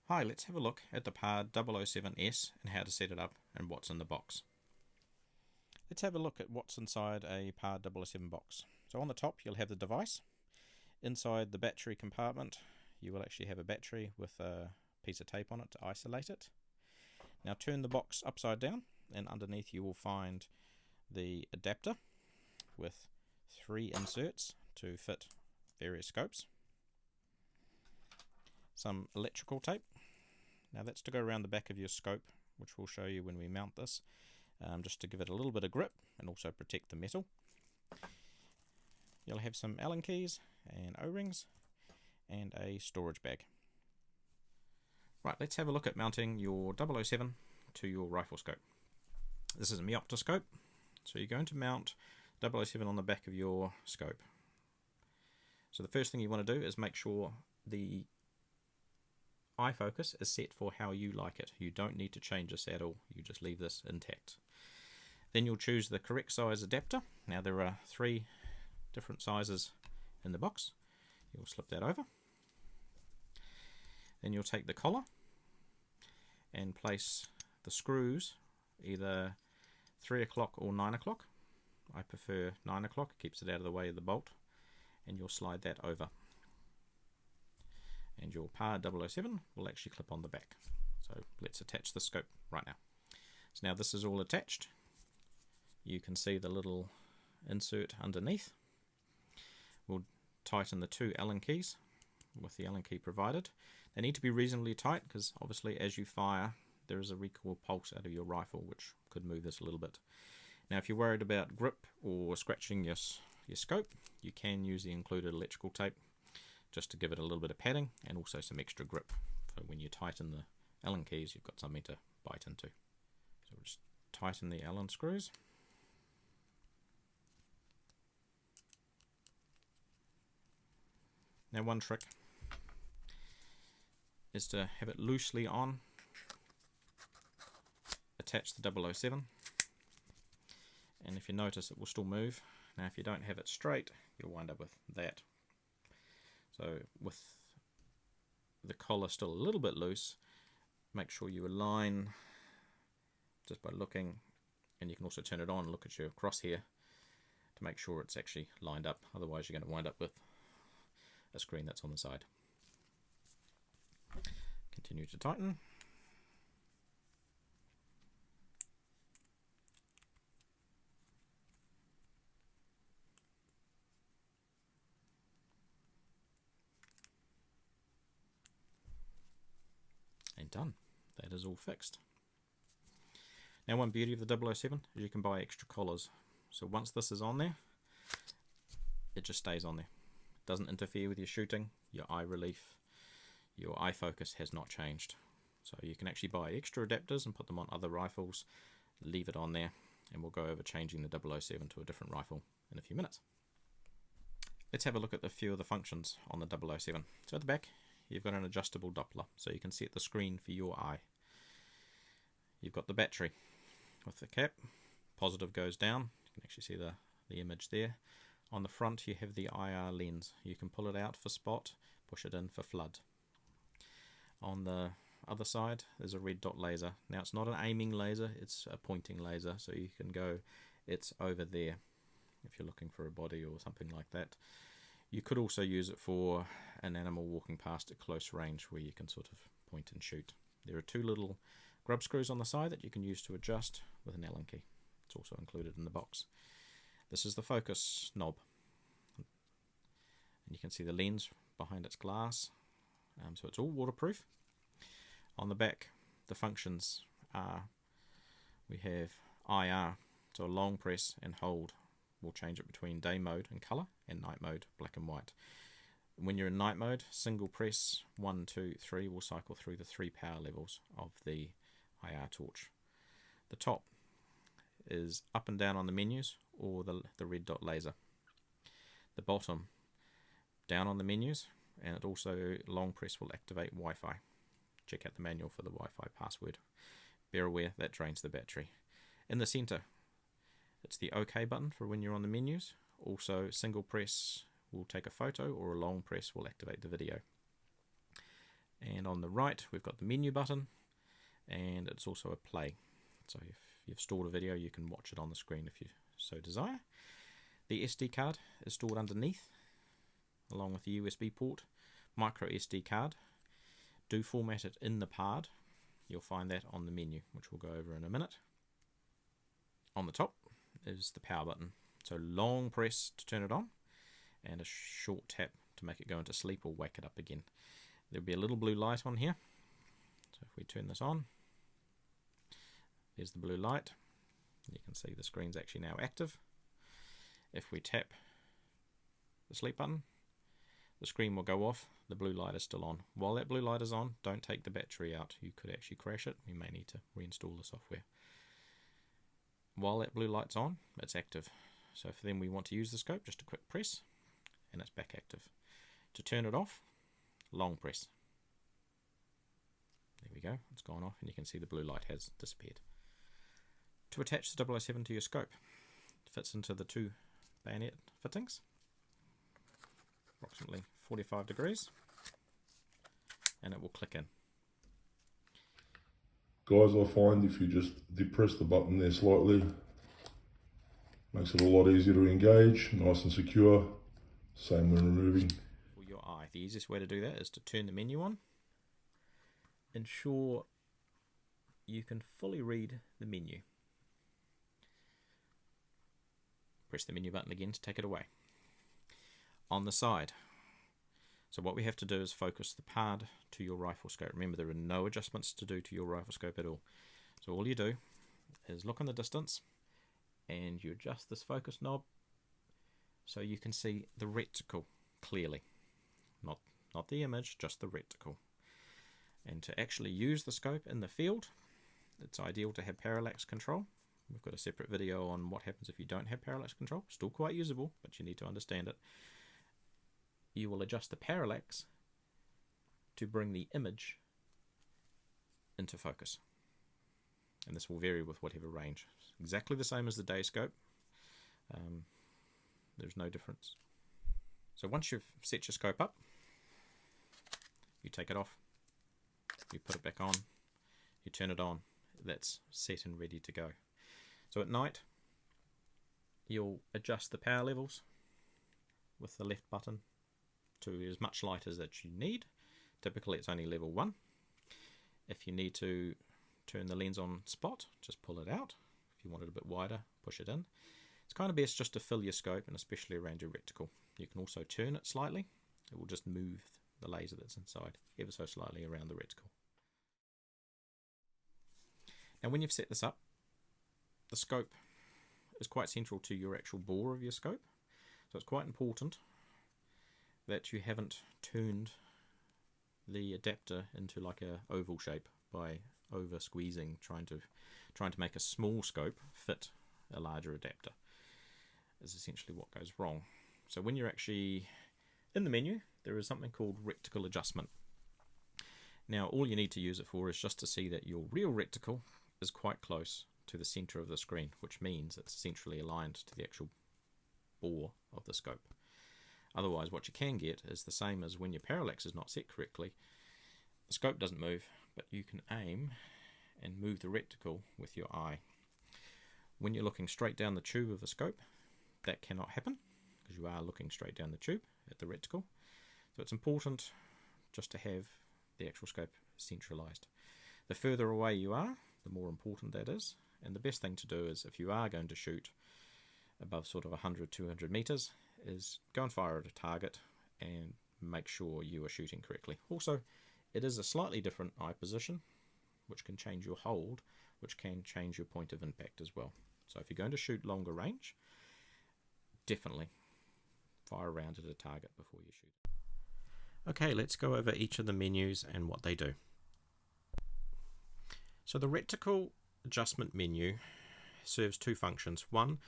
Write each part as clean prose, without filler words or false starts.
Hi, let's have a look at the PARD 007S and how to set it up and what's in the box. Let's have a look at what's inside a PARD 007 box. So on the top you'll have the device. Inside the battery compartment you will actually have a battery with a piece of tape on it to isolate it. Now turn the box upside down and underneath you will find the adapter with 3 inserts to fit various scopes. Some electrical tape. Now that's to go around the back of your scope, which we'll show you when we mount this, just to give it a little bit of grip and also protect the metal. You'll have some Allen keys and O-rings and a storage bag. Right, let's have a look at mounting your 007 to your rifle scope. This is a meoptoscope, so you're going to mount 007 on the back of your scope. So the first thing you want to do is make sure the eye focus is set for how you like it. You don't need to change this at all, you just leave this intact. Then you'll choose the correct size adapter. Now there are 3 different sizes in the box. You'll slip that over. Then you'll take the collar and place the screws either 3 o'clock or 9 o'clock. I prefer 9 o'clock, it keeps it out of the way of the bolt, and you'll slide that over. And your PARD 007 will actually clip on the back. So let's attach the scope right now. So now this is all attached. You can see the little insert underneath. We'll tighten the 2 Allen keys with the Allen key provided. They need to be reasonably tight because obviously as you fire there is a recoil pulse out of your rifle which could move this a little bit. Now if you're worried about grip or scratching your scope, you can use the included electrical tape just to give it a little bit of padding and also some extra grip for when you tighten the Allen keys you've got something to bite into. So we'll just tighten the Allen screws. Now one trick is to have it loosely on, attach the 007, and if you notice it will still move. Now if you don't have it straight you'll wind up with that. So with the collar still a little bit loose, make sure you align just by looking, and you can also turn it on and look at your crosshair to make sure it's actually lined up, otherwise you're going to wind up with a screen that's on the side. Continue to tighten. And done. That is all fixed. Now one beauty of the 007 is you can buy extra collars. So once this is on there, it just stays on there. It doesn't interfere with your shooting, your eye relief, your eye focus has not changed. So you can actually buy extra adapters and put them on other rifles, leave it on there, and we'll go over changing the 007 to a different rifle in a few minutes. Let's have a look at a few of the functions on the 007. So at the back you've got an adjustable Doppler, so you can set the screen for your eye. You've got the battery with the cap. Positive goes down, you can actually see the image there. On the front you have the IR lens, you can pull it out for spot, push it in for flood. On the other side there's a red dot laser. Now it's not an aiming laser, it's a pointing laser, so you can go, it's over there if you're looking for a body or something like that. You could also use it for an animal walking past at close range where you can sort of point and shoot. There are 2 little grub screws on the side that you can use to adjust with an Allen key. It's also included in the box. This is the focus knob. And you can see the lens behind its glass. So it's all waterproof. On the back, the functions are, we have IR, so a long press and hold. We'll change it between day mode and colour and night mode, black and white. When you're in night mode, single press 1, 2, 3 will cycle through the 3 power levels of the IR torch. The top is up and down on the menus or the red dot laser. The bottom down on the menus, and it also long press will activate Wi-Fi. Check out the manual for the Wi-Fi password. Bear aware that drains the battery. In the centre it's the OK button for when you're on the menus. Also single press will take a photo or a long press will activate the video. And on the right we've got the menu button, and it's also a play. So if you've stored a video, you can watch it on the screen if you so desire. The SD card is stored underneath, along with the USB port. Micro SD card. Do format it in the PARD. You'll find that on the menu, which we'll go over in a minute. On the top is the power button. So long press to turn it on, and a short tap to make it go into sleep or wake it up again. There'll be a little blue light on here. So if we turn this on, there's the blue light. You can see the screen's actually now active. If we tap the sleep button, the screen will go off. The blue light is still on. While that blue light is on, don't take the battery out. You could actually crash it. You may need to reinstall the software. While that blue light's on, it's active. So for then we want to use the scope, just a quick press, and it's back active. To turn it off, long press. There we go, it's gone off, and you can see the blue light has disappeared. To attach the 007 to your scope, it fits into the two bayonet fittings, approximately 45 degrees, and it will click in. Guys, I find if you just depress the button there slightly, makes it a lot easier to engage, nice and secure. Same when removing. For your eye, the easiest way to do that is to turn the menu on. Ensure you can fully read the menu. Press the menu button again to take it away. On the side, so what we have to do is focus the PARD to your rifle scope. Remember, there are no adjustments to do to your rifle scope at all. So all you do is look in the distance and you adjust this focus knob so you can see the reticle clearly. Not the image, just the reticle. And to actually use the scope in the field, it's ideal to have parallax control. We've got a separate video on what happens if you don't have parallax control. Still quite usable, but you need to understand it. You will adjust the parallax to bring the image into focus. And this will vary with whatever range. It's exactly the same as the day scope. There's no difference. So once you've set your scope up, you take it off, you put it back on, you turn it on. That's set and ready to go. So at night, you'll adjust the power levels with the left button to as much light as that you need. Typically it's only level 1. If you need to turn the lens on spot, just pull it out. If you want it a bit wider, push it in. It's kind of best just to fill your scope, and especially around your reticle. You can also turn it slightly. It will just move the laser that's inside ever so slightly around the reticle. Now when you've set this up, the scope is quite central to your actual bore of your scope. So it's quite important that you haven't turned the adapter into like a oval shape by over squeezing, trying to make a small scope fit a larger adapter. Is essentially what goes wrong. So when you're actually in the menu, there is something called reticle adjustment. Now all you need to use it for is just to see that your real reticle is quite close to the center of the screen, which means it's centrally aligned to the actual bore of the scope. Otherwise what you can get is the same as when your parallax is not set correctly. The scope doesn't move, but you can aim and move the reticle with your eye. When you're looking straight down the tube of the scope, that cannot happen because you are looking straight down the tube at the reticle. So it's important just to have the actual scope centralized. The further away you are, the more important that is. And the best thing to do is, if you are going to shoot above sort of 100-200 meters, is go and fire at a target and make sure you are shooting correctly. Also, it is a slightly different eye position, which can change your hold, which can change your point of impact as well. So if you're going to shoot longer range, definitely fire around at a target before you shoot. Okay, let's go over each of the menus and what they do. So the reticle adjustment menu serves two functions. One,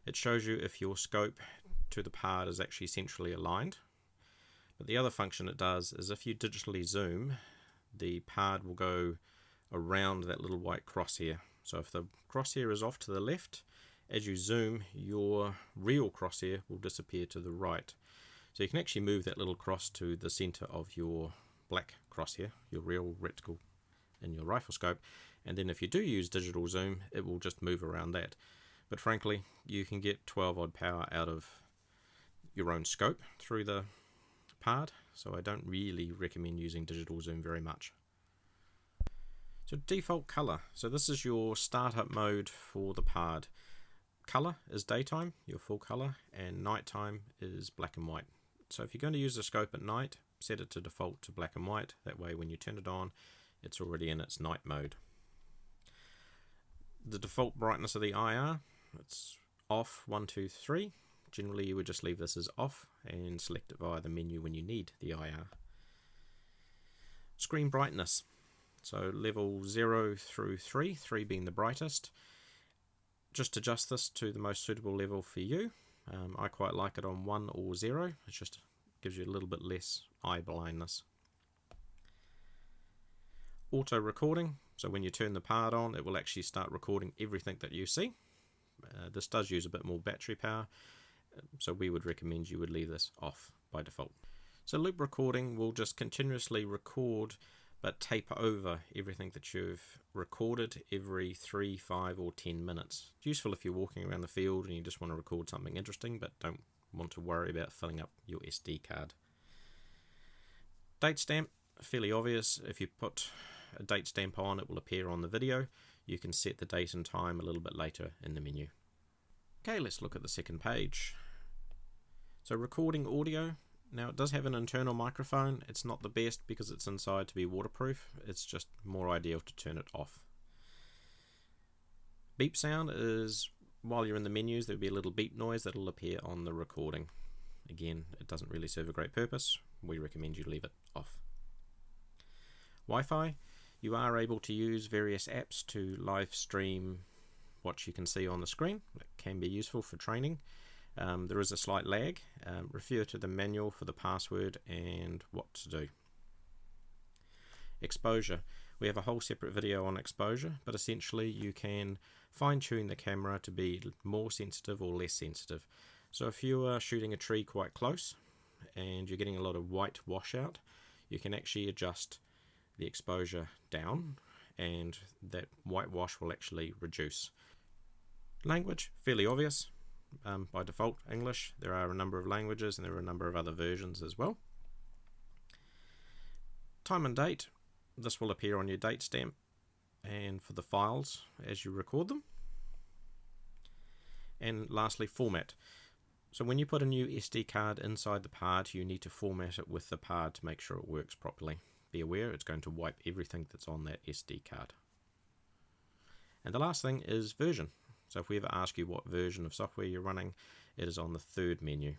it shows you if your scope to the PARD is actually centrally aligned. But the other function it does is if you digitally zoom, the PARD will go around that little white crosshair. So if the crosshair is off to the left, as you zoom, your real crosshair will disappear to the right. So you can actually move that little cross to the center of your black crosshair, your real reticle in your rifle scope, and then if you do use digital zoom, it will just move around that. But frankly, you can get 12 odd power out of your own scope through the PARD, so I don't really recommend using digital zoom very much. So default color, so this is your startup mode for the PARD. Color is daytime, your full color, and nighttime is black and white. So if you're going to use the scope at night, set it to default to black and white. That way when you turn it on, it's already in its night mode. The default brightness of the IR, it's off 1, 2, 3. Generally you would just leave this as off and select it via the menu when you need the IR. Screen brightness, so level 0 through 3, 3 being the brightest. Just adjust this to the most suitable level for you. I quite like it on 1 or 0, it just gives you a little bit less eye blindness. Auto recording, so when you turn the PARD on, it will actually start recording everything that you see. This does use a bit more battery power, so we would recommend you would leave this off by default. So loop recording will just continuously record but tape over everything that you've recorded every 3, 5 or 10 minutes. It's useful if you're walking around the field and you just want to record something interesting but don't want to worry about filling up your SD card. Date stamp, fairly obvious. If you put a date stamp on, it will appear on the video. You can set the date and time a little bit later in the menu. Okay, let's look at the second page. So recording audio. Now it does have an internal microphone. It's not the best because it's inside to be waterproof. It's just more ideal to turn it off. Beep sound is, while you're in the menus, there'll be a little beep noise that'll appear on the recording. Again, it doesn't really serve a great purpose. We recommend you leave it off. Wi-Fi. You are able to use various apps to live stream what you can see on the screen. It can be useful for training. There is a slight lag. Refer to the manual for the password and what to do. Exposure. We have a whole separate video on exposure, but essentially you can fine-tune the camera to be more sensitive or less sensitive. So if you are shooting a tree quite close and you're getting a lot of white washout, you can actually adjust the exposure down and that whitewash will actually reduce. Language, fairly obvious. By default English. There are a number of languages and there are a number of other versions as well. Time and date, this will appear on your date stamp and for the files as you record them. And lastly, format. So when you put a new SD card inside the PARD, you need to format it with the PARD to make sure it works properly. Be aware it's going to wipe everything that's on that SD card. And the last thing is version. So if we ever ask you what version of software you're running, it is on the third menu.